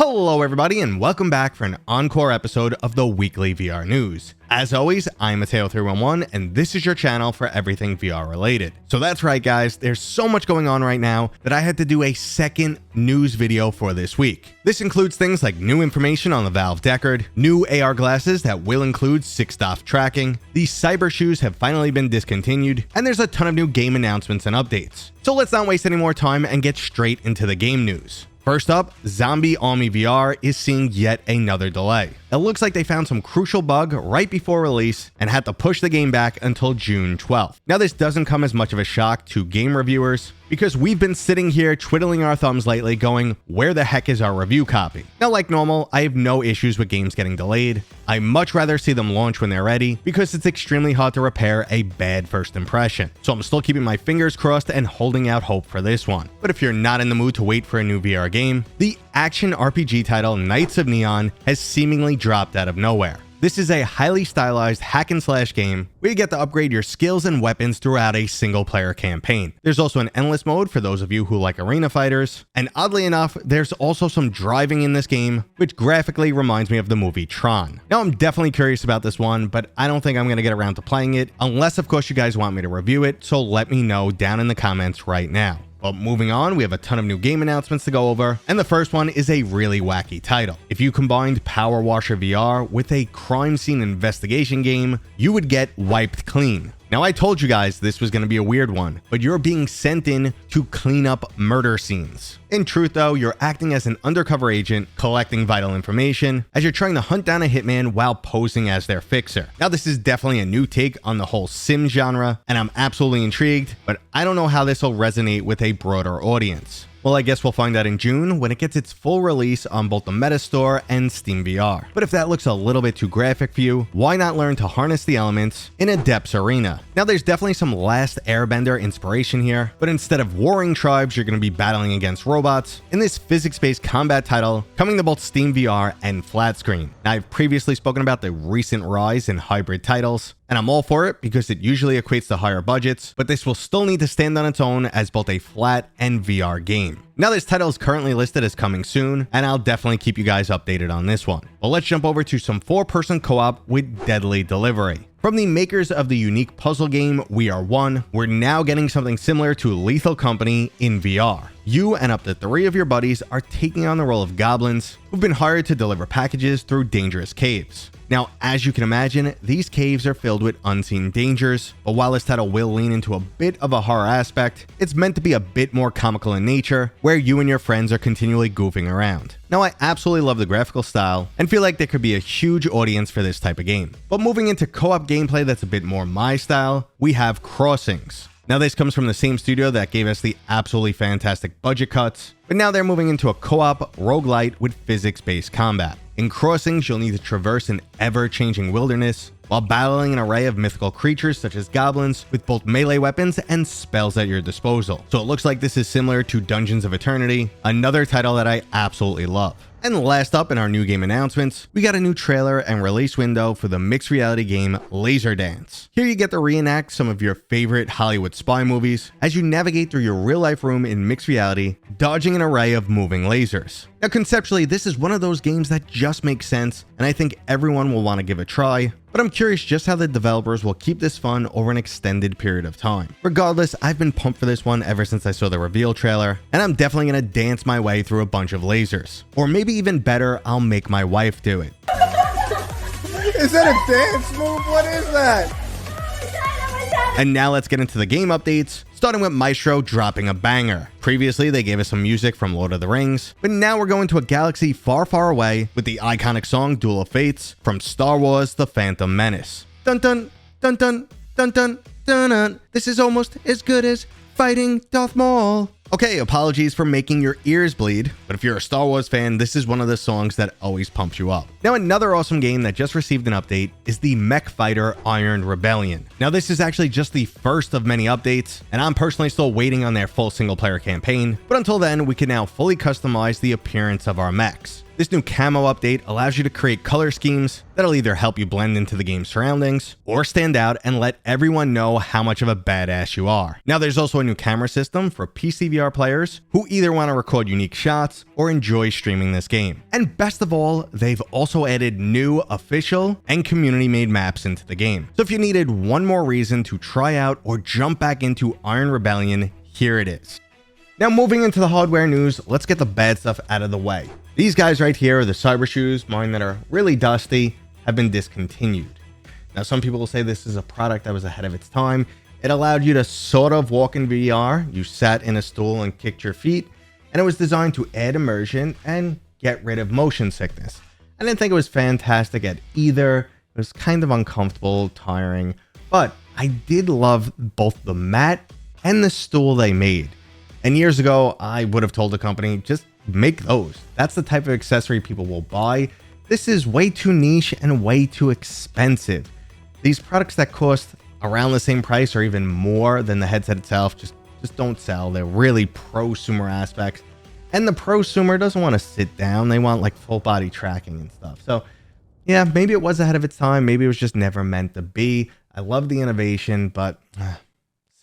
Hello everybody and welcome back for an encore episode of the weekly VR news. As always, I'm Mateo311 and this is your channel for everything VR related. So that's right guys, there's so much going on right now that I had to do a second news video for this week. This includes things like new information on the Valve Deckard, new AR glasses that will include 6-DoF tracking, the cyber shoes have finally been discontinued, and there's a ton of new game announcements and updates. So let's not waste any more time and get straight into the game news. First up, Zombie Army VR is seeing yet another delay. It looks like they found some crucial bug right before release and had to push the game back until June 12th. Now this doesn't come as much of a shock to game reviewers because we've been sitting here twiddling our thumbs lately going, where the heck is our review copy? Now like normal, I have no issues with games getting delayed. I much rather see them launch when they're ready because it's extremely hard to repair a bad first impression. So I'm still keeping my fingers crossed and holding out hope for this one. But if you're not in the mood to wait for a new VR game, the action RPG title Knights of Neon has seemingly dropped out of nowhere. This is a highly stylized hack and slash game where you get to upgrade your skills and weapons throughout a single player campaign. There's also an endless mode for those of you who like arena fighters, and oddly enough, there's also some driving in this game, which graphically reminds me of the movie Tron. Now I'm definitely curious about this one, but I don't think I'm going to get around to playing it, unless of course you guys want me to review it, so let me know down in the comments right now. But moving on, we have a ton of new game announcements to go over, and the first one is a really wacky title. If you combined Power Washer VR with a crime scene investigation game, you would get Wiped Clean. Now I told you guys this was going to be a weird one, but you're being sent in to clean up murder scenes. In truth though, you're acting as an undercover agent, collecting vital information, as you're trying to hunt down a hitman while posing as their fixer. Now this is definitely a new take on the whole sim genre, and I'm absolutely intrigued, but I don't know how this will resonate with a broader audience. Well, I guess we'll find out in June when it gets its full release on both the Meta Store and Steam VR. But if that looks a little bit too graphic for you, why not learn to harness the elements in Adepts Arena? Now there's definitely some Last Airbender inspiration here, but instead of warring tribes, you're going to be battling against robots in this physics-based combat title coming to both Steam VR and flat screen. Now I've previously spoken about the recent rise in hybrid titles, and I'm all for it because it usually equates to higher budgets, but this will still need to stand on its own as both a flat and VR game. Now this title is currently listed as coming soon, and I'll definitely keep you guys updated on this one. But let's jump over to some 4-person co-op with Deadly Delivery. From the makers of the unique puzzle game We Are One, we're now getting something similar to Lethal Company in VR. You and up to 3 of your buddies are taking on the role of goblins who've been hired to deliver packages through dangerous caves. Now, as you can imagine, these caves are filled with unseen dangers, but while this title will lean into a bit of a horror aspect, it's meant to be a bit more comical in nature, where you and your friends are continually goofing around. Now, I absolutely love the graphical style and feel like there could be a huge audience for this type of game. But moving into co-op gameplay that's a bit more my style, we have Crossings. Now this comes from the same studio that gave us the absolutely fantastic Budget Cuts, but now they're moving into a co-op roguelite with physics-based combat. In Crossings, you'll need to traverse an ever-changing wilderness while battling an array of mythical creatures such as goblins with both melee weapons and spells at your disposal. So it looks like this is similar to Dungeons of Eternity, another title that I absolutely love. And last up in our new game announcements, we got a new trailer and release window for the mixed reality game Laser Dance. Here you get to reenact some of your favorite Hollywood spy movies as you navigate through your real life room in mixed reality, dodging an array of moving lasers. Now conceptually, this is one of those games that just makes sense, and I think everyone will want to give a try, but I'm curious just how the developers will keep this fun over an extended period of time. Regardless, I've been pumped for this one ever since I saw the reveal trailer, and I'm definitely going to dance my way through a bunch of lasers. Or maybe even better, I'll make my wife do it. Is that a dance move? What is that? And now let's get into the game updates, starting with Maestro dropping a banger. Previously, they gave us some music from Lord of the Rings, but now we're going to a galaxy far, far away with the iconic song Duel of Fates from Star Wars: The Phantom Menace. Dun dun dun dun dun dun dun dun. This is almost as good as fighting Darth Maul. Okay, apologies for making your ears bleed, but if you're a Star Wars fan, this is one of the songs that always pumps you up. Now, another awesome game that just received an update is the mech fighter Iron Rebellion. Now, this is actually just the first of many updates, and I'm personally still waiting on their full single-player campaign, but until then, we can now fully customize the appearance of our mechs. This new camo update allows you to create color schemes that'll either help you blend into the game's surroundings or stand out and let everyone know how much of a badass you are. Now there's also a new camera system for pcvr players who either want to record unique shots or enjoy streaming this game. And best of all, they've also added new official and community made maps into the game. So if you needed one more reason to try out or jump back into Iron Rebellion, here it is. Now moving into the hardware news, let's get the bad stuff out of the way. These guys right here are the Cyber Shoes. Mine that are really dusty have been discontinued. Now some people will say this is a product that was ahead of its time. It allowed you to sort of walk in VR. You sat in a stool and kicked your feet, and it was designed to add immersion and get rid of motion sickness. I didn't think it was fantastic at either. It was kind of uncomfortable, tiring, but I did love both the mat and the stool they made. And years ago, I would have told the company, just make those. That's the type of accessory people will buy. This is way too niche and way too expensive. These products that cost around the same price or even more than the headset itself just don't sell. They're really prosumer aspects. And the prosumer doesn't want to sit down. They want like full body tracking and stuff. So yeah, maybe it was ahead of its time. Maybe it was just never meant to be. I love the innovation, but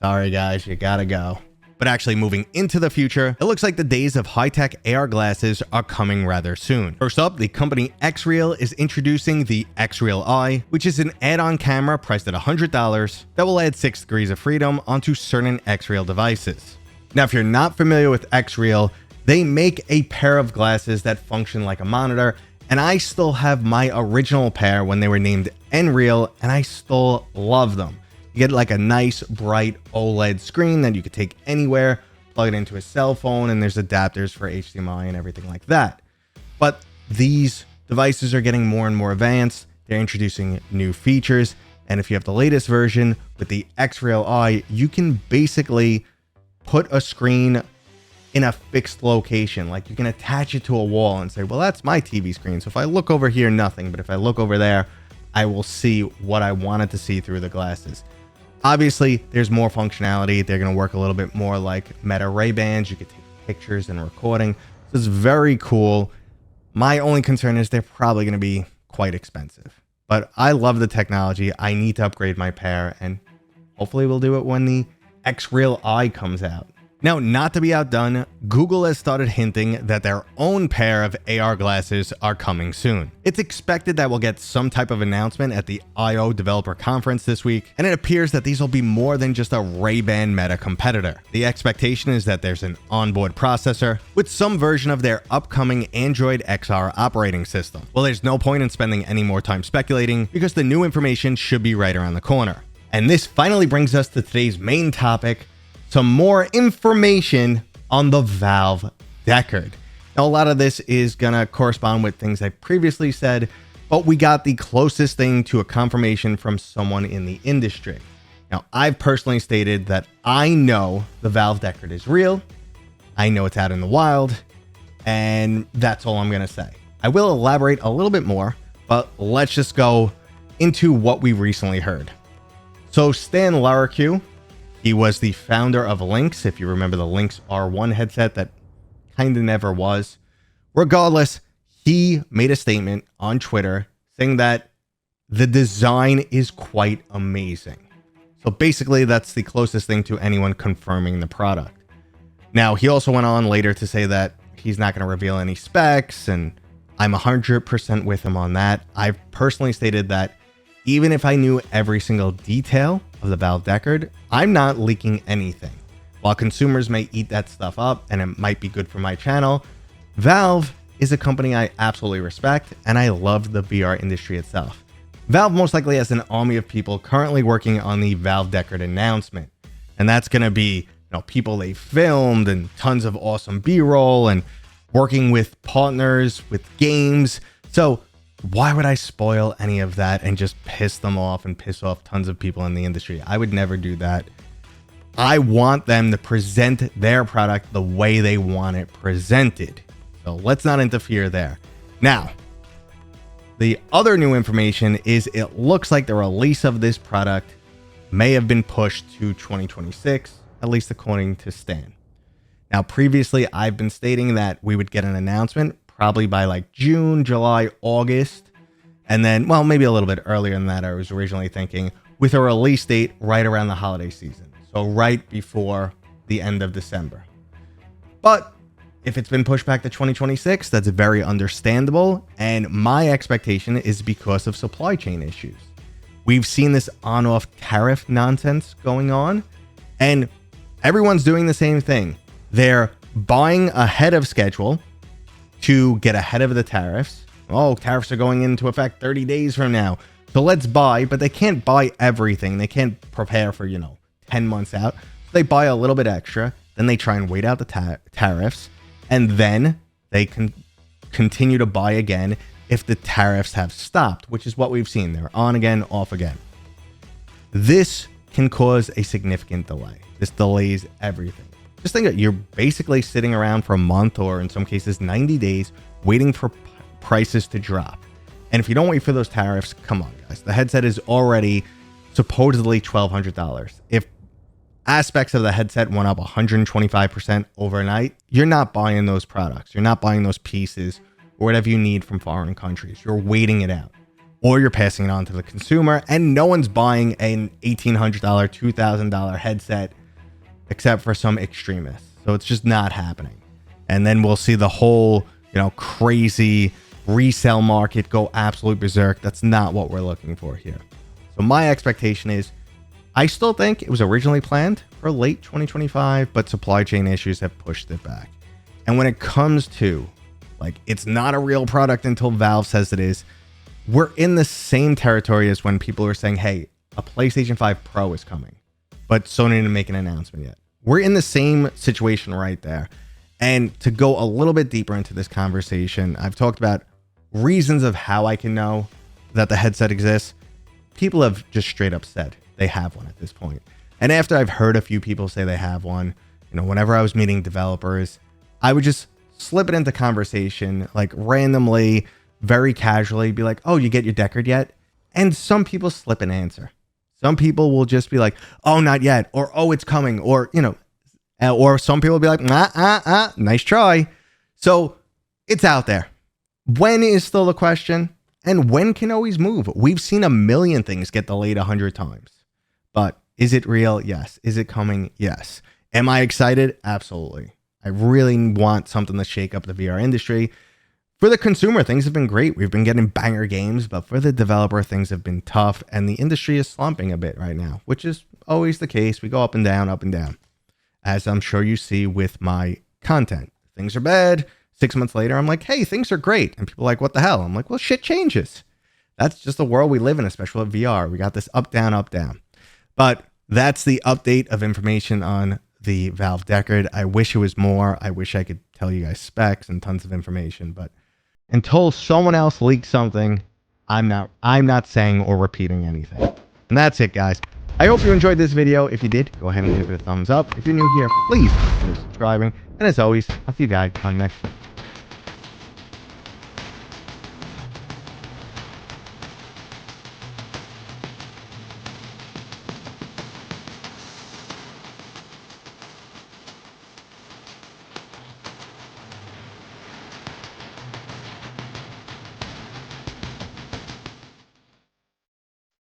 sorry guys, you gotta go. But actually moving into the future, it looks like the days of high-tech AR glasses are coming rather soon. First up, the company Xreal is introducing the Xreal Eye, which is an add-on camera priced at $100 that will add 6 degrees of freedom onto certain Xreal devices. Now, if you're not familiar with Xreal, they make a pair of glasses that function like a monitor, and I still have my original pair when they were named XReal, and I still love them. You get like a nice bright OLED screen that you could take anywhere, plug it into a cell phone, and there's adapters for HDMI and everything like that. But these devices are getting more and more advanced. They're introducing new features. And if you have the latest version with the Xreal Eye, you can basically put a screen in a fixed location. Like you can attach it to a wall and say, well, that's my TV screen. So if I look over here, nothing. But if I look over there, I will see what I wanted to see through the glasses. Obviously, there's more functionality. They're going to work a little bit more like Meta Ray-Bans. You could take pictures and recording. So it's very cool. My only concern is they're probably going to be quite expensive. But I love the technology. I need to upgrade my pair, and hopefully we'll do it when the Xreal Eye comes out. Now, not to be outdone, Google has started hinting that their own pair of AR glasses are coming soon. It's expected that we'll get some type of announcement at the I/O Developer Conference this week, and it appears that these will be more than just a Ray-Ban Meta competitor. The expectation is that there's an onboard processor with some version of their upcoming Android XR operating system. Well, there's no point in spending any more time speculating because the new information should be right around the corner. And this finally brings us to today's main topic, some more information on the Valve Deckard. Now, a lot of this is going to correspond with things I previously said, but we got the closest thing to a confirmation from someone in the industry. Now, I've personally stated that I know the Valve Deckard is real, I know it's out in the wild, and that's all I'm going to say. I will elaborate a little bit more, but let's just go into what we recently heard. So Stan Laracue, he was the founder of Lynx, if you remember the Lynx R1 headset that kind of never was. Regardless, he made a statement on Twitter saying that the design is quite amazing. So basically, that's the closest thing to anyone confirming the product. Now, he also went on later to say that he's not going to reveal any specs, and I'm 100% with him on that. I've personally stated that even if I knew every single detail of the Valve Deckard, I'm not leaking anything. While consumers may eat that stuff up and it might be good for my channel, Valve is a company I absolutely respect, and I love the VR industry itself. Valve most likely has an army of people currently working on the Valve Deckard announcement, and that's going to be people they filmed and tons of awesome B-roll and working with partners with games. So why would I spoil any of that and just piss them off and piss off tons of people in the industry? I would never do that. I want them to present their product the way they want it presented. So let's not interfere there. Now, the other new information is it looks like the release of this product may have been pushed to 2026, at least according to Stan. Now, previously, I've been stating that we would get an announcement probably by like June, July, August. And then, well, maybe a little bit earlier than that, I was originally thinking, with a release date right around the holiday season. So right before the end of December. But if it's been pushed back to 2026, that's very understandable. And my expectation is because of supply chain issues. We've seen this on-off tariff nonsense going on, and everyone's doing the same thing. They're buying ahead of schedule to get ahead of the tariffs. Oh, tariffs are going into effect 30 days from now. So let's buy, but they can't buy everything. They can't prepare for, 10 months out. They buy a little bit extra, then they try and wait out the tariffs, and then they can continue to buy again if the tariffs have stopped, which is what we've seen. They're on again, off again. This can cause a significant delay. This delays everything. Just think that you're basically sitting around for a month, or in some cases 90 days, waiting for prices to drop. And if you don't wait for those tariffs, come on guys, the headset is already supposedly $1,200. If aspects of the headset went up 125% overnight, you're not buying those products. You're not buying those pieces or whatever you need from foreign countries. You're waiting it out, or you're passing it on to the consumer, and no one's buying an $1,800, $2,000 headset except for some extremists. So it's just not happening. And then we'll see the whole, crazy resale market go absolute berserk. That's not what we're looking for here. So my expectation is, I still think it was originally planned for late 2025, but supply chain issues have pushed it back. And when it comes to, it's not a real product until Valve says it is, we're in the same territory as when people are saying, hey, a PlayStation 5 Pro is coming, but Sony didn't make an announcement yet. We're in the same situation right there. And to go a little bit deeper into this conversation, I've talked about reasons of how I can know that the headset exists. People have just straight up said they have one at this point. And after I've heard a few people say they have one, whenever I was meeting developers, I would just slip it into conversation, randomly, very casually, be like, oh, you get your Deckard yet? And some people slip an answer. Some people will just be like, oh, not yet, or oh, it's coming, or or some people will be like, nice try. So it's out there. When is still the question, and when can always move. We've seen a million things get delayed 100 times. But is it real? Yes. Is it coming? Yes. Am I excited? Absolutely. I really want something to shake up the VR industry. For the consumer, things have been great. We've been getting banger games, but for the developer, things have been tough, and the industry is slumping a bit right now, which is always the case. We go up and down, as I'm sure you see with my content. Things are bad. 6 months later, I'm like, hey, things are great. And people are like, what the hell? I'm like, well, shit changes. That's just the world we live in, especially with VR. We got this up, down, up, down. But that's the update of information on the Valve Deckard. I wish it was more. I wish I could tell you guys specs and tons of information, but until someone else leaks something, I'm not saying or repeating anything. And that's it, guys. I hope you enjoyed this video. If you did, go ahead and give it a thumbs up. If you're new here, please consider subscribing. And as always, I'll see you guys on the next one.